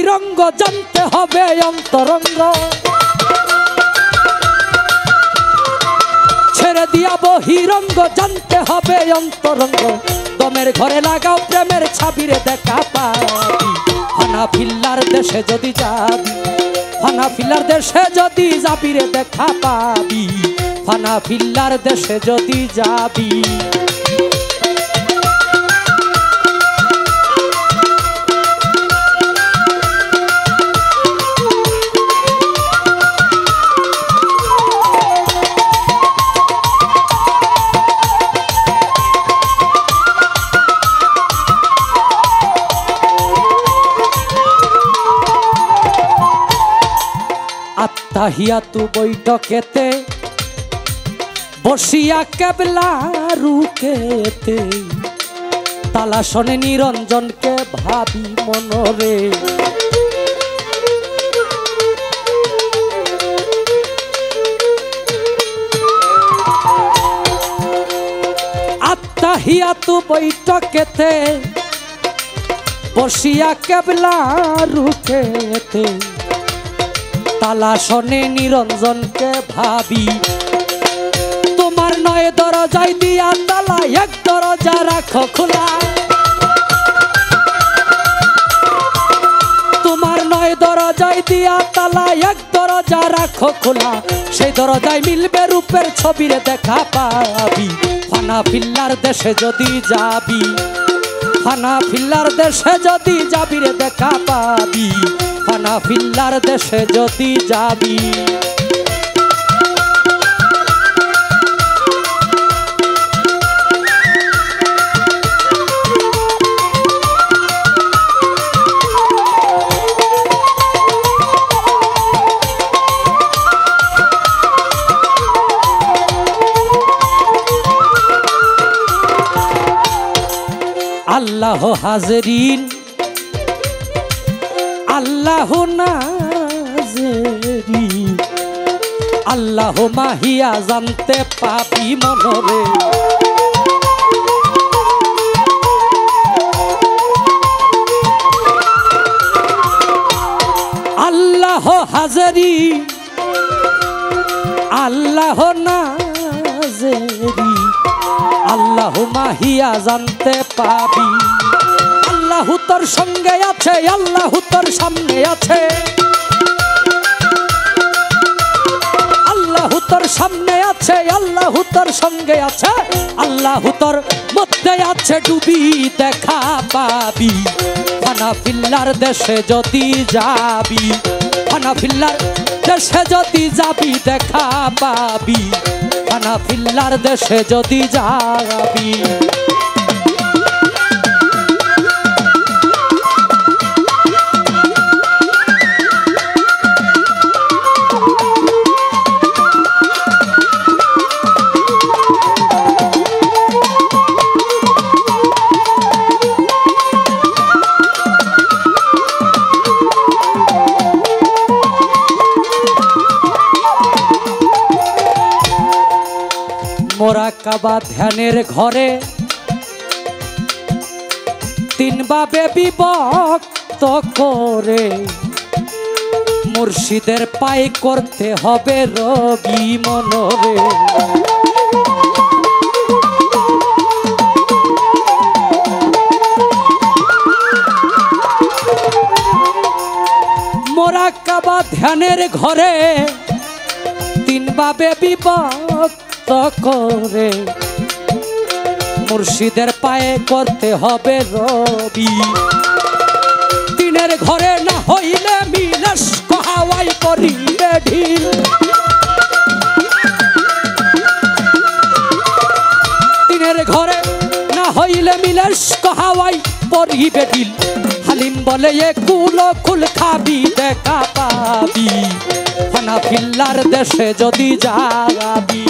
রঙ্গ জানতে হবে অন্তরঙ্গ, ছেড়ে দিয়া বহিরঙ্গ জানতে হবে অন্তরঙ্গ। দমের ঘরে লাগাও প্রেমের ছাবিরে দেখা পাবি। হানাফিল্লার দেশে যদি যাবি, হানাফিল্লার দেশে যদি যাবি রে দেখা পাবি। হানাফিল্লার দেশে যদি যাবি। আত্তাহিয়াতু বৈঠকেতে বসিয়া কেবলা রুকেতে, তালা শোনে নিরঞ্জনকে ভাবি মনরে। আত্তাহিয়াতু বৈঠকেতে বসিয়া কেবলা রুকেতে, তালা শোনে নিরঞ্জনকে ভাবি। তোমার নয় দরজায় দিয়া তালা, এক দরজা রাখো খোলা। তোমার নয় দরজায় দিয়া তালা, এক দরজা রাখো খোলা। সেই দরজায় মিলবে রূপের ছবিরে দেখা পাবি। হানাফিল্লার দেশে যদি যাবি, হানাফিল্লার দেশে যদি যাবি রে দেখা পাবি। হানাফিল্লার দেশে যদি যাবি। আল্লাহ হাজরিন, আল্লাহ নাজরিন, আল্লাহ মাহিয়া জানতে পাবি মনরে। আল্লাহ হাজরিন, আল্লাহ নাজরিন, আল্লাহ মাহিয়া জানতে পাবি। আল্লাহ তোর সঙ্গে আছে, আল্লাহ তোর সামনে আছে, আল্লাহ তোর সামনে আছে, আল্লাহ তোর সঙ্গে আছে, আল্লাহ তোর মধ্যে আছে ডুবি দেখা পাবি। হানাফিল্লার দেশে যদি যাবি, হানাফিল্লার দেশে যদি যাবি দেখা পাবি। হানাফিল্লার দেশে যদি যাবি। মোরাকাবা ধ্যানের ঘরে তিন ভাবে বিভক্ত করে, মুর্শিদের পায়ে করতে হবে রবি মনরে। মোরাকাবা ধ্যানের ঘরে তিন ভাবে বিভক্ত করে, মুর্শিদের পায়ে করতে হবে রবি। তিনের ঘরে না হইলে মিলেস কহাওয়াই করিবে ঢিল। তিনের ঘরে না হইলে মিলেস কহাওয়াই পরিবে ঢিল। হালিম বলে এ কুলো কুল খাবি দেখা পাবি। হানাফিল্লার দেশে যদি যাবি।